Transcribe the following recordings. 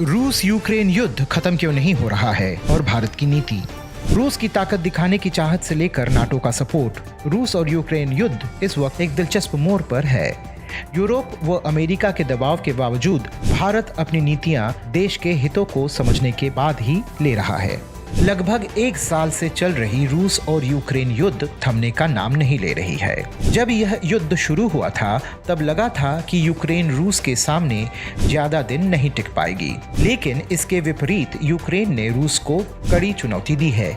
रूस यूक्रेन युद्ध खत्म क्यों नहीं हो रहा है और भारत की नीति। रूस की ताकत दिखाने की चाहत से लेकर नाटो का सपोर्ट, रूस और यूक्रेन युद्ध इस वक्त एक दिलचस्प मोड़ पर है। यूरोप व अमेरिका के दबाव के बावजूद भारत अपनी नीतियां देश के हितों को समझने के बाद ही ले रहा है। लगभग 1 साल से चल रही रूस और यूक्रेन युद्ध थमने का नाम नहीं ले रही है। जब यह युद्ध शुरू हुआ था तब लगा था कि यूक्रेन रूस के सामने ज्यादा दिन नहीं टिक पाएगी, लेकिन इसके विपरीत यूक्रेन ने रूस को कड़ी चुनौती दी है।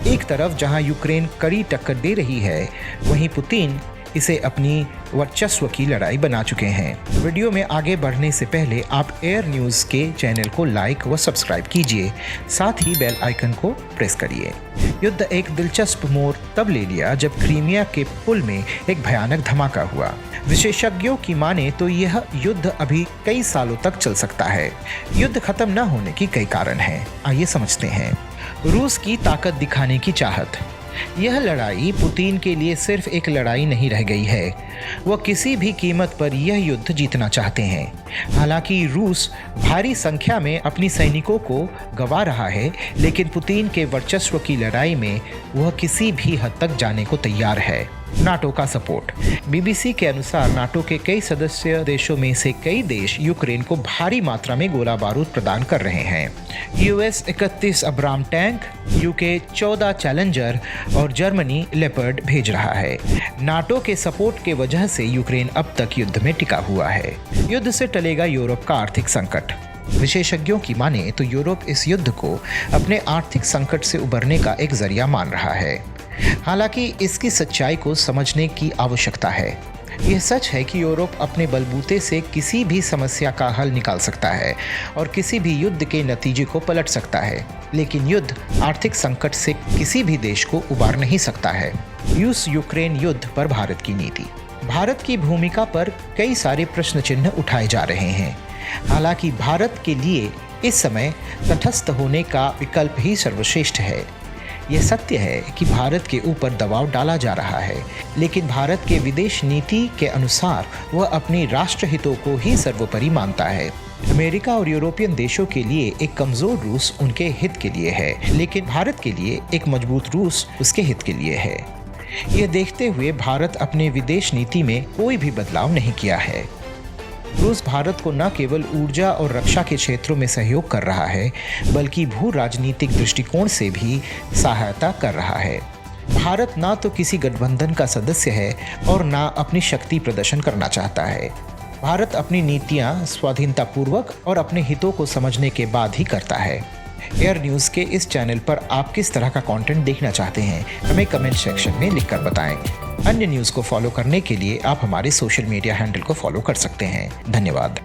एक तरफ जहां यूक्रेन कड़ी टक्कर दे रही है, वहीं पुतिन इसे अपनी वर्चस्व की लड़ाई बना चुके हैं। वीडियो में आगे बढ़ने से पहले आप एयर न्यूज़ के चैनल को लाइक व सब्सक्राइब कीजिए, साथ ही बेल आइकन को प्रेस करिए। युद्ध एक दिलचस्प मोड़ तब ले लिया जब क्रीमिया के पुल में एक भयानक धमाका हुआ। विशेषज्ञों की माने तो यह युद्ध अभी कई सालों तक चल सकता है। युद्ध खत्म न होने की कई कारण हैं, आइए समझते हैं। रूस की ताकत दिखाने की चाहत। यह लड़ाई पुतिन के लिए सिर्फ एक लड़ाई नहीं रह गई है, वह किसी भी कीमत पर यह युद्ध जीतना चाहते हैं। हालांकि रूस भारी संख्या में अपनी सैनिकों को गंवा रहा है, लेकिन पुतिन के वर्चस्व की लड़ाई में वह किसी भी हद तक जाने को तैयार है। नाटो का सपोर्ट। बीबीसी के अनुसार नाटो के कई सदस्य देशों में से कई देश यूक्रेन को भारी मात्रा में गोला बारूद प्रदान कर रहे हैं। US 31 Abram tank, UK 14 challenger और जर्मनी लेपर्ड भेज रहा है। नाटो के सपोर्ट के वजह से यूक्रेन अब तक युद्ध में टिका हुआ है। युद्ध से टलेगा यूरोप का आर्थिक संकट। विशेषज्ञों की माने तो यूरोप इस युद्ध को अपने आर्थिक संकट से उबरने का एक जरिया मान रहा है। हालांकि इसकी सच्चाई को समझने की आवश्यकता है। यह सच है कि यूरोप अपने बलबूते से किसी भी समस्या का हल निकाल सकता है और किसी भी युद्ध के नतीजे को पलट सकता है, लेकिन युद्ध आर्थिक संकट से किसी भी देश को उबार नहीं सकता है। रूस यूक्रेन युद्ध पर भारत की नीति। भारत की भूमिका पर कई सारे प्रश्न चिन्ह उठाए जा रहे हैं। हालांकि भारत के लिए इस समय तटस्थ होने का विकल्प ही सर्वश्रेष्ठ है। यह सत्य है कि भारत के ऊपर दबाव डाला जा रहा है, लेकिन भारत के विदेश नीति के अनुसार वह अपनी राष्ट्र हितों को ही सर्वोपरि मानता है। अमेरिका और यूरोपियन देशों के लिए एक कमजोर रूस उनके हित के लिए है, लेकिन भारत के लिए एक मजबूत रूस उसके हित के लिए है। यह देखते हुए भारत अपने विदेश नीति में कोई भी बदलाव नहीं किया है। रूस भारत को न केवल ऊर्जा और रक्षा के क्षेत्रों में सहयोग कर रहा है, बल्कि भू राजनीतिक दृष्टिकोण से भी सहायता कर रहा है। भारत ना तो किसी गठबंधन का सदस्य है और ना अपनी शक्ति प्रदर्शन करना चाहता है। भारत अपनी नीतियां स्वाधीनतापूर्वक और अपने हितों को समझने के बाद ही करता है। एयर न्यूज़ के इस चैनल पर आप किस तरह का कंटेंट देखना चाहते हैं, हमें कमेंट सेक्शन में लिखकर बताएं। अन्य न्यूज़ को फॉलो करने के लिए आप हमारे सोशल मीडिया हैंडल को फॉलो कर सकते हैं। धन्यवाद।